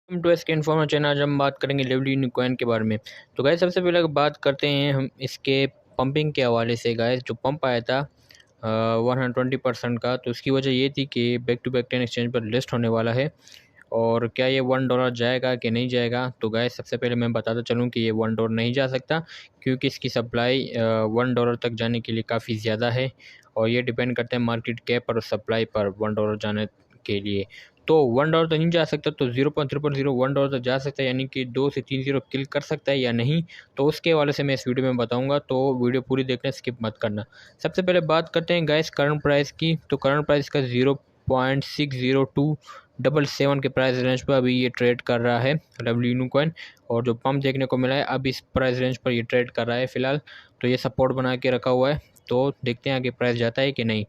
Welcome to SK informer channel. आज हम बात करेंगे लिवली कॉइन के बारे में। तो गाइस सबसे पहले बात करते हैं हम इसके पंपिंग के हवाले से। गाइस जो पंप आया था 120% का, तो उसकी वजह ये थी कि बैक टू बैक 10 एक्सचेंज पर लिस्ट होने वाला है। और क्या ये $1 जाएगा कि नहीं जाएगा? तो गाइस सबसे पहले मैं बताता चलूँ कि ये $1 नहीं जा सकता, क्योंकि इसकी सप्लाई $1 तक जाने के लिए काफ़ी ज़्यादा है। और ये डिपेंड करता है मार्केट कैप और सप्लाई पर $1 जाने के लिए। तो $1 तो नहीं जा सकता, तो 0.000 $1 तक जा सकता है, यानी कि 2 से 3 ज़ीरो किल कर सकता है या नहीं, तो उसके हवाले से मैं इस वीडियो में बताऊंगा। तो वीडियो पूरी देखना, स्किप मत करना। सबसे पहले बात करते हैं गाइस करंट प्राइस की। तो करंट प्राइस का 0.60277 के प्राइस रेंज पर अभी ये ट्रेड कर रहा है डब्ल्यू कॉइन। और जो पंप देखने को मिला है अब इस प्राइस रेंज पर ये ट्रेड कर रहा है फ़िलहाल। तो ये सपोर्ट बना के रखा हुआ है, तो देखते हैं आगे प्राइस जाता है कि नहीं।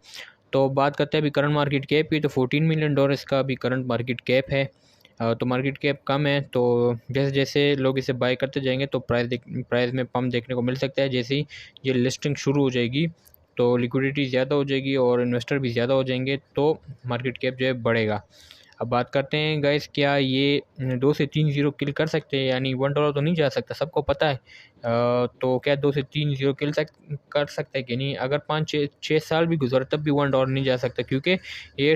तो बात करते हैं अभी करंट मार्केट कैप की। तो $14 मिलियन इसका अभी करंट मार्केट कैप है। तो मार्केट कैप कम है, तो जैसे जैसे लोग इसे बाय करते जाएंगे तो प्राइस में पम्प देखने को मिल सकता है। जैसे ही ये लिस्टिंग शुरू हो जाएगी तो लिक्विडिटी ज़्यादा हो जाएगी और इन्वेस्टर भी ज़्यादा हो जाएंगे, तो मार्केट कैप जो है बढ़ेगा। अब बात करते हैं गाइस, क्या ये 2 से 3 ज़ीरो किल कर सकते हैं? यानी $1 तो नहीं जा सकता, सबको पता है। तो क्या 2 से 3 ज़ीरो कर सकते हैं कि नहीं? अगर 5-6 साल भी गुजरे तब भी $1 नहीं जा सकता, क्योंकि ये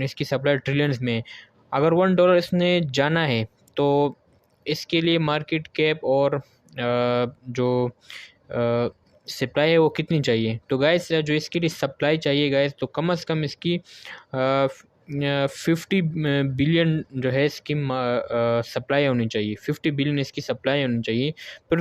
इसकी सप्लाई ट्रिलियंस में है। अगर $1 इसने जाना है तो इसके लिए मार्केट कैप और जो सप्लाई है वो कितनी चाहिए? तो गाइस जो इसके लिए सप्लाई चाहिए गाइस, तो कम से कम इसकी 50 बिलियन जो है इसकी सप्लाई होनी चाहिए। 50 बिलियन इसकी सप्लाई होनी चाहिए। फिर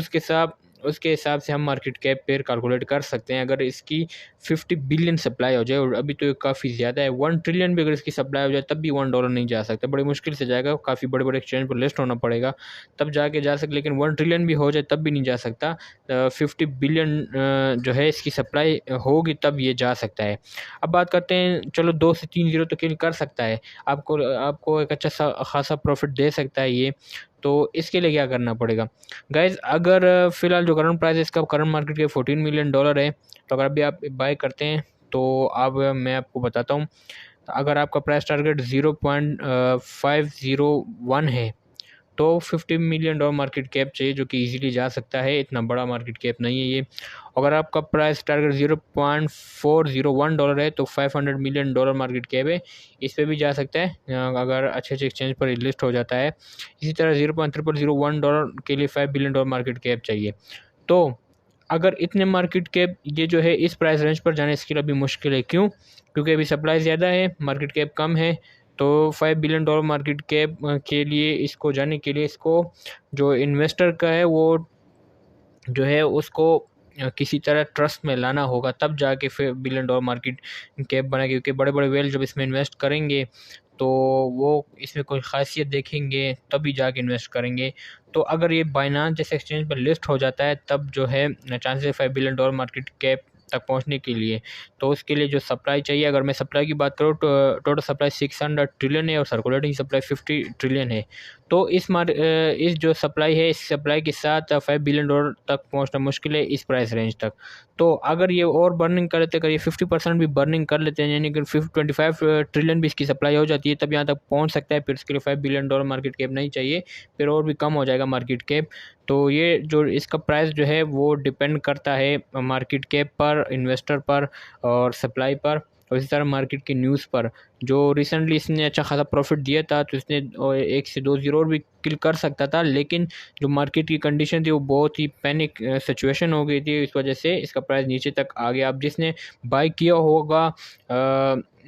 उसके हिसाब से हम मार्केट कैप पर कैलकुलेट कर सकते हैं। अगर इसकी 50 बिलियन सप्लाई हो जाए, और अभी तो ये काफ़ी ज़्यादा है, 1 ट्रिलियन भी अगर इसकी सप्लाई हो जाए तब भी $1 नहीं जा सकता। बड़ी मुश्किल से जाएगा, काफ़ी बड़े बड़े एक्सचेंज पर लिस्ट होना पड़ेगा तब जाके जा सकते। लेकिन 1 ट्रिलियन भी हो जाए तब भी नहीं जा सकता। 50 बिलियन जो है इसकी सप्लाई होगी तब ये जा सकता है। अब बात करते हैं, चलो 2 से 3 ज़ीरो तो किल कर सकता है, आपको एक अच्छा सा खासा प्रॉफिट दे सकता है ये। तो इसके लिए क्या करना पड़ेगा गाइज? अगर फ़िलहाल जो करंट प्राइस है इसका, करंट मार्केट के $14 मिलियन है, तो अगर अभी आप बाय करते हैं तो अब मैं आपको बताता हूँ। अगर आपका प्राइस टारगेट 0.501 है तो $50 मिलियन मार्केट कैप चाहिए, जो कि इजीली जा सकता है। इतना बड़ा मार्केट कैप नहीं है ये। अगर आपका प्राइस टारगेट $0.401 है तो $500 मिलियन मार्केट कैप है, इस पर भी जा सकता है अगर अच्छे अच्छे एक्सचेंज पर लिस्ट हो जाता है। इसी तरह $0.0001 के लिए $5 बिलियन मार्केट कैप चाहिए। तो अगर इतने मार्केट कैप ये जो है इस प्राइस रेंज पर जाने इसके लिए अभी मुश्किल है। क्यों? क्योंकि अभी सप्लाई ज़्यादा है, मार्केट कैप कम है। तो $5 बिलियन मार्केट कैप के लिए, इसको जाने के लिए, इसको जो इन्वेस्टर का है वो जो है उसको किसी तरह ट्रस्ट में लाना होगा, तब जाके फिर $5 बिलियन मार्केट कैप बनेगी। क्योंकि बड़े बड़े वेल जब इसमें इन्वेस्ट करेंगे तो वो इसमें कोई ख़ासियत देखेंगे तभी जाके इन्वेस्ट करेंगे। तो अगर ये बाइनांस जैसे एक्सचेंज पर लिस्ट हो जाता है तब जो है चांसेस $5 बिलियन मार्केट कैप तक पहुंचने के लिए। तो उसके लिए जो सप्लाई चाहिए, अगर मैं सप्लाई की बात करूँ तो टोटल सप्लाई 600 ट्रिलियन है और सर्कुलेटिंग सप्लाई 50 ट्रिलियन है। तो इस जो सप्लाई है, इस सप्लाई के साथ $5 बिलियन तक पहुंचना मुश्किल है इस प्राइस रेंज तक। तो अगर ये और बर्निंग कर लेते, अगर ये 50% भी बर्निंग कर लेते हैं, यानी कि 25 ट्रिलियन भी इसकी सप्लाई हो जाती है, तब यहाँ तक पहुँच सकता है। फिर इसके लिए $5 बिलियन मार्केट कैप नहीं चाहिए, फिर और भी कम हो जाएगा मार्केट कैप। तो ये जो इसका प्राइस जो है वो डिपेंड करता है मार्केट कैप पर, इन्वेस्टर पर और सप्लाई पर, और इसी तरह मार्केट की न्यूज़ पर। जो रिसेंटली इसने अच्छा खासा प्रॉफिट दिया था तो इसने 1 से 2 ज़ीरो भी किल कर सकता था, लेकिन जो मार्केट की कंडीशन थी वो बहुत ही पैनिक सिचुएशन हो गई थी, इस वजह से इसका प्राइस नीचे तक आ गया। अब जिसने बाय किया होगा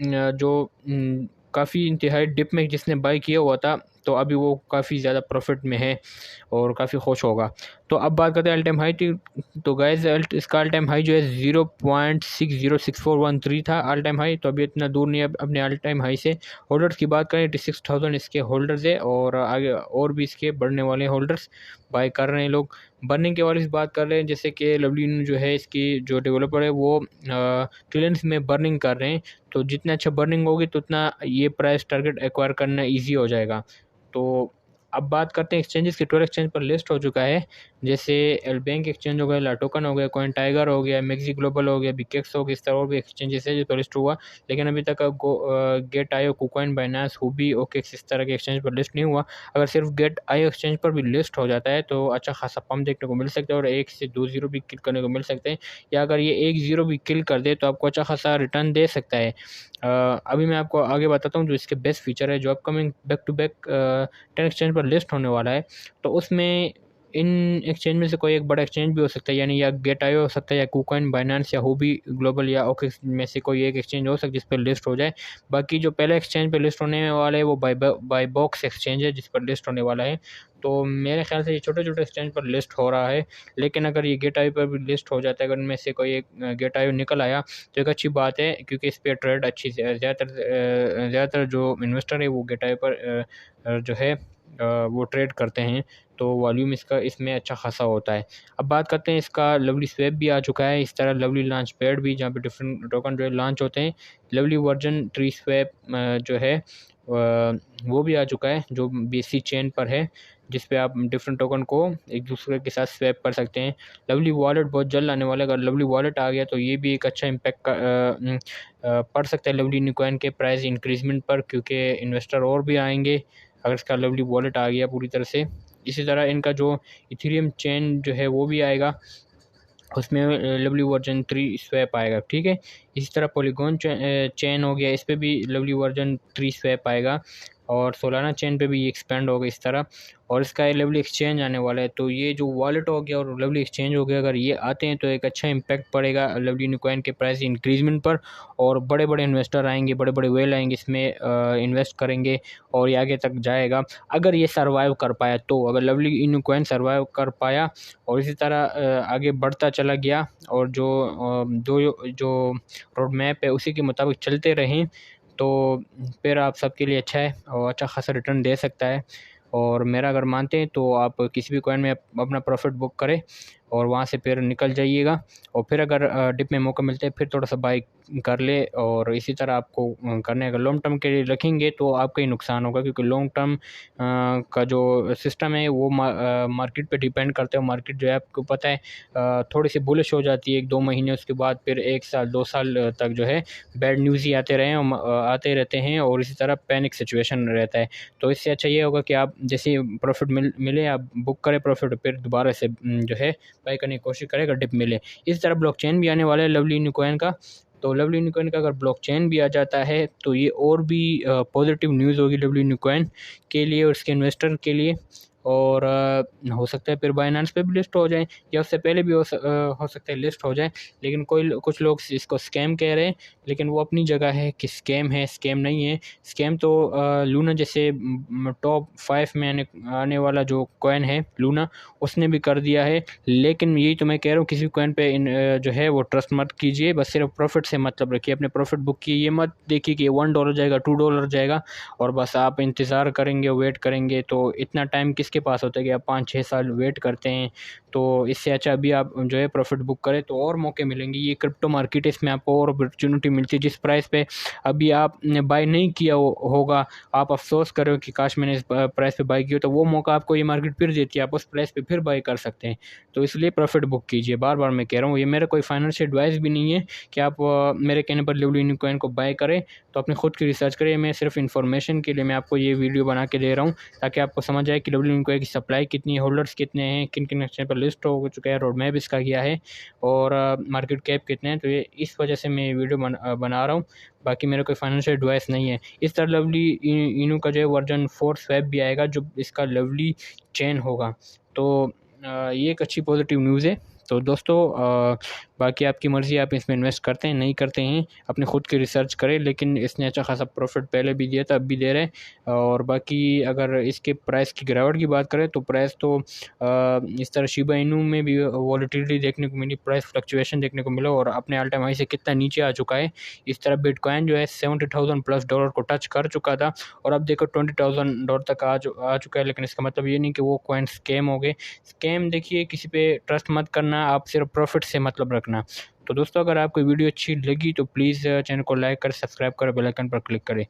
जो काफ़ी इंतहाई डिप में जिसने बाय किया हुआ था, तो अभी वो काफ़ी ज़्यादा प्रॉफिट में है और काफ़ी खुश होगा। तो अब बात करते हैं ऑल टाइम हाई की। तो गाइस इसका ऑल टाइम हाई जो है 0.606413 था ऑल टाइम हाई। तो अभी इतना दूर नहीं है अपने ऑल टाइम हाई से। होल्डर्स की बात करें 86,000 इसके होल्डर्स है, और आगे और भी इसके बढ़ने वाले होल्डर्स बाय कर रहे हैं लोग। बर्निंग के वाले से बात कर रहे हैं, जैसे कि लवली जो है इसकी जो डेवलपर है वो ट्रिलियंस में बर्निंग कर रहे हैं। तो जितना अच्छा बर्निंग होगी तो उतना ये प्राइस टारगेट एक्वायर करना ईजी हो जाएगा। तो अब बात करते हैं एक्सचेंजेस की। 12 एक्सचेंज पर लिस्ट हो चुका है, जैसे बैंक एक्सचेंज हो गया, लाटोकन हो गया, कॉइन टाइगर हो गया, मैक्सी ग्लोबल हो गया, बिकेक्स हो गया, इस तरह और भी एक्सचेंजेस है जो पर लिस्ट हुआ। लेकिन अभी तक गेट आयो, कुकॉइन, बाइनांस, हुबी, ओकेक्स इस तरह के एक्सचेंज पर लिस्ट नहीं हुआ। अगर सिर्फ गेट आयो एक्सचेंज पर भी लिस्ट हो जाता है तो अच्छा खासा पम्प देखने को मिल सकता है और 1 से 2 जीरो भी किल करने को मिल सकते हैं, या अगर ये 1 जीरो भी किल कर दे तो आपको अच्छा खासा रिटर्न दे सकता है। अभी मैं आपको आगे बताता हूँ जो इसके बेस्ट फीचर है, जो upcoming back to back 10 exchange पर लिस्ट होने वाला है। तो उसमें इन एक्सचेंज में से कोई एक बड़ा एक्सचेंज भी हो सकता है, यानी या गेट आयो हो सकता है, या कुकॉइन, बाइनांस, या हुबी ग्लोबल, या ओकेक्स में से कोई एक एक्सचेंज हो सकता है जिस पर लिस्ट हो जाए। बाकी जो पहला एक्सचेंज पर लिस्ट होने वाला है वो बाई बॉक्स एक्सचेंज है जिस पर लिस्ट होने वाला है। तो मेरे ख्याल से ये छोटे छोटे एक्सचेंज पर लिस्ट हो रहा है, लेकिन अगर ये गेट आयो पर भी लिस्ट हो जाता है, अगर इनमें से कोई एक गेट आयो निकल आया तो एक अच्छी बात है, क्योंकि इस पर ट्रेड अच्छी ज़्यादातर जो इन्वेस्टर है वो गेट आयो पर जो है वो ट्रेड करते हैं, तो वॉल्यूम इसका इसमें अच्छा खासा होता है। अब बात करते हैं इसका लवली स्वैप भी आ चुका है, इस तरह लवली लॉन्च पैड भी, जहाँ पे डिफरेंट टोकन जो है लॉन्च होते हैं। लवली वर्जन 3 स्वैप जो है वो भी आ चुका है, जो BSC चेन पर है, जिस पे आप डिफरेंट टोकन को एक दूसरे के साथ स्वैप कर सकते हैं। लवली वॉलेट बहुत जल्द आने वाला है, अगर लवली वॉलेट आ गया तो ये भी एक अच्छा इम्पैक्ट पड़ सकता है लवली न्यूकॉइन के प्राइस इंक्रीजमेंट पर, क्योंकि इन्वेस्टर और भी आएंगे अगर इसका लवली वॉलेट आ गया पूरी तरह से। इसी तरह इनका जो इथेरियम चेन जो है वो भी आएगा, उसमें लवली वर्जन 3 स्वैप आएगा, ठीक है। इसी तरह पॉलीगॉन चेन हो गया, इस पर भी लवली वर्जन 3 स्वैप आएगा, और सोलाना चेन पे भी ये एक्सपेंड होगा इस तरह। और इसका लवली एक्सचेंज आने वाला है, तो ये जो वॉलेट हो गया और लवली एक्सचेंज हो गया, अगर ये आते हैं तो एक अच्छा इम्पैक्ट पड़ेगा लवली न्यूकॉइन के प्राइस इंक्रीजमेंट पर, और बड़े बड़े इन्वेस्टर आएंगे, बड़े बड़े वेल आएंगे, इसमें इन्वेस्ट करेंगे और ये आगे तक जाएगा अगर ये सर्वाइव कर पाया। तो अगर लवली न्यूकॉइन सर्वाइव कर पाया और इसी तरह आगे बढ़ता चला गया, और जो रोड मैप है उसी के मुताबिक चलते रहें, तो फिर आप सबके लिए अच्छा है और अच्छा खासा रिटर्न दे सकता है। और मेरा अगर मानते हैं तो आप किसी भी कॉइन में अपना प्रॉफिट बुक करें और वहाँ से फिर निकल जाइएगा, और फिर अगर डिप में मौका मिलता है फिर थोड़ा सा बाई कर ले। और इसी तरह आपको करने, अगर लॉन्ग टर्म के लिए रखेंगे तो आपका ही नुकसान होगा, क्योंकि लॉन्ग टर्म का जो सिस्टम है वो मार्केट पे डिपेंड करता है। मार्केट जो है आपको पता है थोड़ी सी बुलिश हो जाती है 1-2 महीने, उसके बाद फिर 1 साल 2 साल तक जो है बैड न्यूज़ ही आते रहे और आते रहते हैं, और इसी तरह पैनिक सिचुएशन रहता है। तो इससे अच्छा ये होगा कि आप जैसे प्रॉफिट मिले आप बुक करें प्रॉफिट, फिर दोबारा से जो है बाई करने की कोशिश करें अगर डिप मिले। इस तरह ब्लॉकचेन भी आने वाला है लवली न्यूकॉइन का। तो लवली न्यूकॉइन का अगर ब्लॉकचेन भी आ जाता है तो ये और भी पॉजिटिव न्यूज़ होगी लवली न्यूकॉइन के लिए और उसके इन्वेस्टर के लिए। और हो सकता है फिर बाइनेंस पे भी लिस्ट हो जाए, या उससे पहले भी हो सकता है लिस्ट हो जाए। लेकिन कुछ लोग इसको स्कैम कह रहे हैं, लेकिन वो अपनी जगह है कि स्कैम है, स्कैम नहीं है। स्कैम तो लूना जैसे टॉप 5 में आने वाला जो कॉइन है लूना, उसने भी कर दिया है। लेकिन यही तो मैं कह रहा हूँ, किसी कॉइन पे जो है वो ट्रस्ट मत कीजिए, बस सिर्फ प्रॉफिट से मतलब रखिए, अपने प्रॉफिट बुक कीजिए। ये मत देखिए कि $1 जाएगा, $2 जाएगा और बस आप इंतज़ार करेंगे, वेट करेंगे। तो इतना टाइम किसके पास होता है कि आप 5-6 साल वेट करते हैं? तो इससे अच्छा अभी आप जो है प्रॉफिट बुक करें तो और मौके मिलेंगे। ये क्रिप्टो मार्केट है, इसमें आपको और अपॉर्चुनिटी मिलती है। जिस प्राइस पे अभी आपने बाय नहीं किया होगा, आप अफसोस कर रहे हो कि काश मैंने इस प्राइस पे बाय किया, तो वो मौका आपको ये मार्केट फिर देती है, आप उस प्राइस पे फिर बाय कर सकते हैं। तो इसलिए प्रॉफिट बुक कीजिए, बार बार मैं कह रहा हूँ। ये मेरा कोई फाइनेंशियल एडवाइस भी नहीं है कि आप मेरे कहने पर लवली न्यूकॉइन को बाय करें, तो अपने खुद की रिसर्च करें। मैं सिर्फ इन्फॉर्मेशन के लिए मैं आपको ये वीडियो बना के दे रहा हूँ, ताकि आपको समझ आए कि लवली न्यूकॉइन की सप्लाई कितनी है, होल्डर्स कितने हैं, किन किन एक्सचेंज पर लिस्ट हो चुका है, रोड मैप इसका क्या है, और मार्केट कैप कितने हैं। तो ये इस वजह से मैं ये वीडियो बना रहा हूँ, बाकी मेरा कोई फाइनेंशियल एडवाइस नहीं है। इस तरह लवली इनू का जो है वर्जन 4 स्वैप भी आएगा, जो इसका लवली चेन होगा। तो ये एक अच्छी पॉजिटिव न्यूज़ है। तो दोस्तों बाकी आपकी मर्ज़ी, आप इसमें इन्वेस्ट करते हैं नहीं करते हैं, अपने खुद की रिसर्च करें। लेकिन इसने अच्छा खासा प्रॉफिट पहले भी दिया था, अब भी दे रहे हैं। और बाकी अगर इसके प्राइस की गिरावट की बात करें तो प्राइस तो इस तरह शिबा इनू में भी वॉलेटिलिटी देखने को मिली, प्राइस फ्लक्चुएशन देखने को मिला, और अपने ऑल टाइम हाई से कितना नीचे आ चुका है। इस तरह बिटकॉइन जो है $70,000+ को टच कर चुका था, और अब देखो $20,000 तक आ चुका है। लेकिन इसका मतलब ये नहीं कि वो कॉइन स्कैम हो गए। स्कैम देखिए, किसी पे ट्रस्ट मत करना, आप सिर्फ प्रॉफिट से मतलब रखना। तो दोस्तों अगर आपको वीडियो अच्छी लगी तो प्लीज़ चैनल को लाइक कर, सब्सक्राइब कर, बेल आइकन पर क्लिक करें।